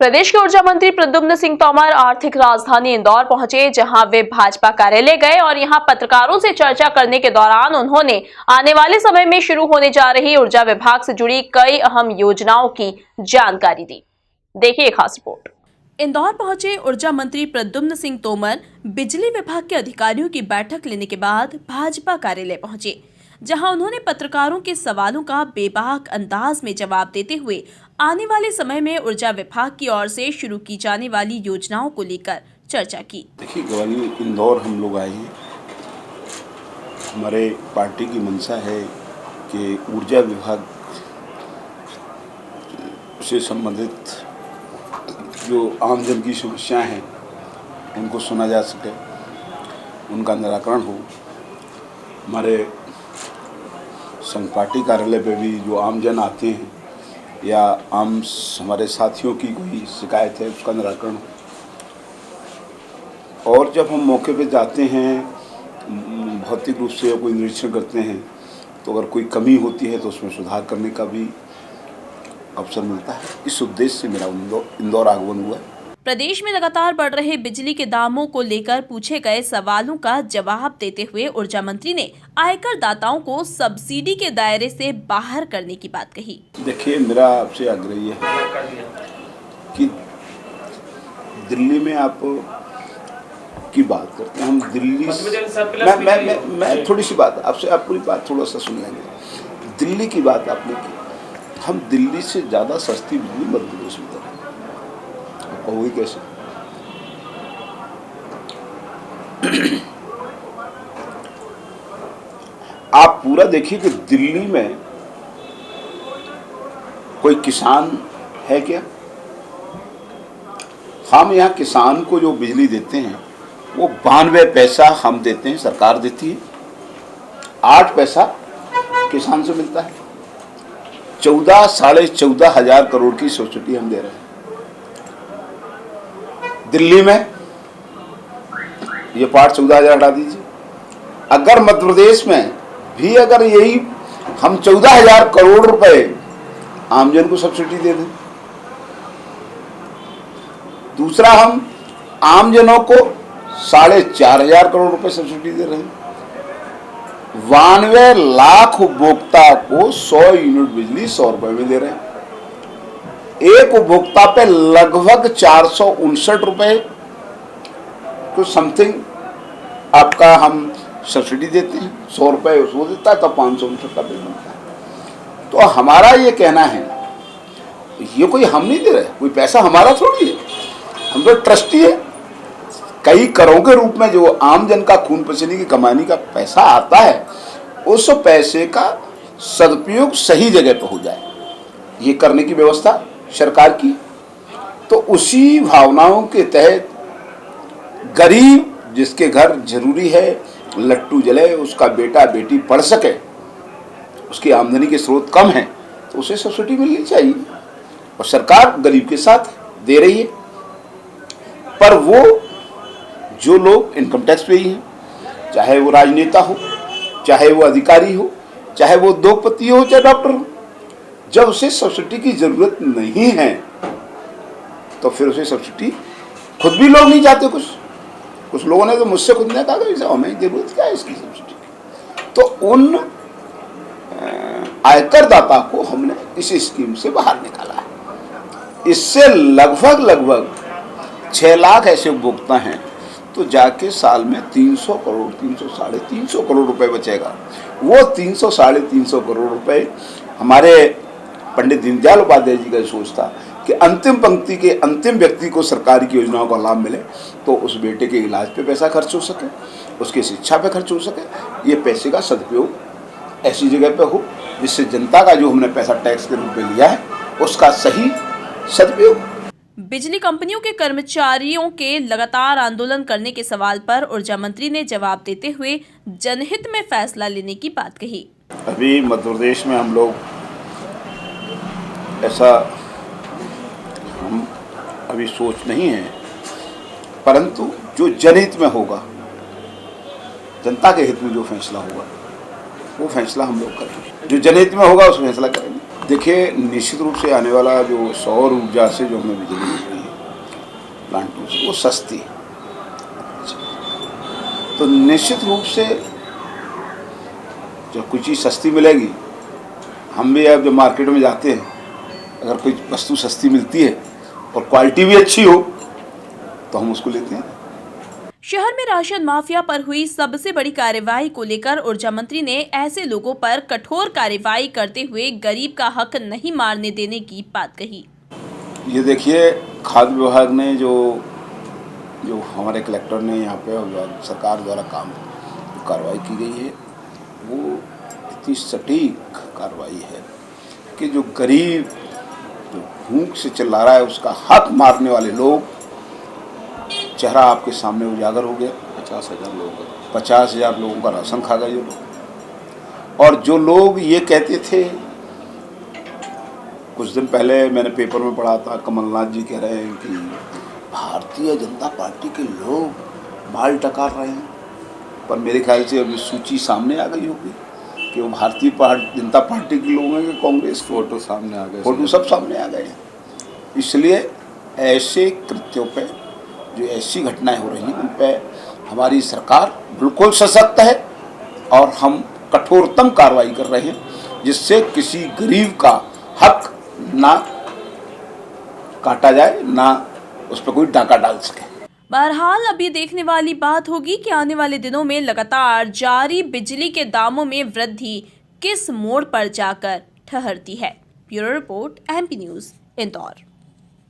प्रदेश के ऊर्जा मंत्री प्रद्युम्न सिंह तोमर आर्थिक राजधानी इंदौर पहुंचे, जहां वे भाजपा कार्यालय गए और यहां पत्रकारों से चर्चा करने के दौरान उन्होंने आने वाले समय में शुरू होने जा रही ऊर्जा विभाग से जुड़ी कई अहम योजनाओं की जानकारी दी। देखिए खास रिपोर्ट। इंदौर पहुंचे ऊर्जा मंत्री प्रद्युम्न सिंह तोमर बिजली विभाग के अधिकारियों की बैठक लेने के बाद भाजपा कार्यालय पहुंचे, जहां उन्होंने पत्रकारों के सवालों का बेबाक अंदाज में जवाब देते हुए आने वाले समय में ऊर्जा विभाग की ओर से शुरू की जाने वाली योजनाओं को लेकर चर्चा की। देखिए, ग्वालियर इंदौर हम लोग आए हैं। हमारे पार्टी की मंशा है कि ऊर्जा विभाग से संबंधित जो आमजन की समस्याएं हैं उनको सुना जा सके, उनका निराकरण हो। हमारे संघ पार्टी कार्यालय पे भी जो आमजन आते हैं या हमारे साथियों की कोई शिकायत है उसका निराकरण हो। और जब हम मौके पे जाते हैं, भौतिक रूप से कोई निरीक्षण करते हैं, तो अगर कोई कमी होती है तो उसमें सुधार करने का भी अवसर मिलता है। इस उद्देश्य से मेरा इंदौर आगमन हुआ है। प्रदेश में लगातार बढ़ रहे बिजली के दामों को लेकर पूछे गए सवालों का जवाब देते हुए ऊर्जा मंत्री ने आयकर दाताओं को सब्सिडी के दायरे से बाहर करने की बात कही। देखिए, मेरा आपसे आग्रह ये है कि दिल्ली में आप की बात करते हैं, हम दिल्ली मैं थोड़ी सी बात आपसे, आप पूरी बात थोड़ा सा सुन लेंगे। दिल्ली की बात आपने की, हम दिल्ली से ज़्यादा सस्ती बिजली मध्य प्रदेश में देते हैं। कहोगे कैसे? आप पूरा देखिए कि दिल्ली में कोई किसान है क्या? हम यहाँ किसान को जो बिजली देते हैं वो 92 पैसा हम देते हैं, सरकार देती है। 8 पैसा किसान से मिलता है। 14 साढ़े 14 हजार करोड़ की सब्सिडी हम दे रहे हैं। दिल्ली में ये पार्ट 14,000 हटा दीजिए। अगर मध्य प्रदेश में भी अगर यही हम 14,000 करोड़ रुपए आमजन को सब्सिडी दे दें, दूसरा हम आमजनों को 4,500 करोड़ रुपए सब्सिडी दे रहे हैं। 92 लाख उपभोक्ता को 100 यूनिट बिजली 100 रुपए में दे रहे हैं। एक उपभोक्ता पे लगभग 459 रुपए तो समथिंग आपका हम सब्सिडी देते हैं। 100 रुपए उसको देता है, तब 559 का बिल बनता है। तो हमारा ये कहना है, ये कोई हम नहीं दे रहे, कोई पैसा हमारा थोड़ी है, हम तो ट्रस्टी है। कई करोड़ के रूप में जो आमजन का खून पसीने की कमाने का पैसा आता है, उस पैसे का सदुपयोग सही जगह पर हो जाए, ये करने की व्यवस्था सरकार की। तो उसी भावनाओं के तहत गरीब जिसके घर जरूरी है, लट्टू जले, उसका बेटा बेटी पढ़ सके, उसकी आमदनी के स्रोत कम है, तो उसे सब्सिडी मिलनी चाहिए और सरकार गरीब के साथ दे रही है। पर वो जो लोग इनकम टैक्स पे ही हैं, चाहे वो राजनेता हो, चाहे वो अधिकारी हो, चाहे वो उद्योगपति हो, चाहे डॉक्टर हो, जब उसे सब्सिडी की जरूरत नहीं है तो फिर उसे सब्सिडी खुद भी लोग नहीं चाहते। कुछ लोगों ने तो मुझसे खुद ने कहा कि हमें जरूरत क्या है इसकी सब्सिडी की। तो उन आयकर दाता को हमने इस स्कीम से बाहर निकाला है। इससे लगभग 6 लाख ऐसे उपभोक्ता हैं, तो जाके साल में 300 करोड़ 300 साढ़े 300 करोड़ रुपए बचेगा। वो 300 साढ़े 300 करोड़ रुपए हमारे पंडित दीनदयाल उपाध्याय जी का सोच था कि अंतिम पंक्ति के अंतिम व्यक्ति को सरकारी की योजनाओं का लाभ मिले, तो उस बेटे के इलाज पे पैसा खर्च हो सके, उसकी शिक्षा पे खर्च हो सके। ये पैसे का सदुपयोग ऐसी जगह पे हो जिससे जनता का जो हमने पैसा टैक्स के रूप में लिया है उसका सही सदुपयोग। बिजली कंपनियों के कर्मचारियों के लगातार आंदोलन करने के सवाल पर ऊर्जा मंत्री ने जवाब देते हुए जनहित में फैसला लेने की बात कही। अभी मध्य प्रदेश में हम लोग ऐसा हम अभी सोच नहीं है, परंतु जो जनहित में होगा, जनता के हित में जो फैसला होगा वो फैसला हम लोग करेंगे। जो जनहित में होगा उस फैसला करेंगे। देखिए, निश्चित रूप से आने वाला जो सौर ऊर्जा से जो हमें बिजली मिल रही है प्लांटों से, वो सस्ती है। तो निश्चित रूप से जब कोई चीज़ सस्ती मिलेगी, हम भी अब जब मार्केट में जाते हैं, अगर कोई वस्तु सस्ती मिलती है और क्वालिटी भी अच्छी हो तो हम उसको लेते हैं। शहर में राशन माफिया पर हुई सबसे बड़ी कार्रवाई को लेकर ऊर्जा मंत्री ने ऐसे लोगों पर कठोर कार्रवाई करते हुए गरीब का हक नहीं मारने देने की बात कही। ये देखिए, खाद्य विभाग ने जो हमारे कलेक्टर ने यहाँ पे और सरकार द्वारा कार्रवाई की गई है, वो इतनी सटीक कार्रवाई है कि जो गरीब जो भूख से चिल्ला रहा है उसका हक मारने वाले लोग, चेहरा आपके सामने उजागर हो गया। 50,000 लोगों का राशन खा गए ये लोग। और जो लोग ये कहते थे, कुछ दिन पहले मैंने पेपर में पढ़ा था, कमलनाथ जी कह रहे हैं कि भारतीय जनता पार्टी के लोग माल टकार रहे हैं, पर मेरे ख्याल से अभी सूची सामने आ गई होगी कि वो भारतीय जनता पार्टी के लोग हैं कि कांग्रेस। फोटो सामने आ गए, फोटो सब सामने आ गए। इसलिए ऐसे कृत्यों पे, जो ऐसी घटनाएं हो रही हैं, उन पे हमारी सरकार बिल्कुल सशक्त है और हम कठोरतम कार्रवाई कर रहे हैं, जिससे किसी गरीब का हक ना काटा जाए, ना उस पर कोई डाका डाल सके। बहरहाल अब ये देखने वाली बात होगी कि आने वाले दिनों में लगातार जारी बिजली के दामों में वृद्धि किस मोड़ पर जाकर ठहरती है। Bureau report, MP news, Indore.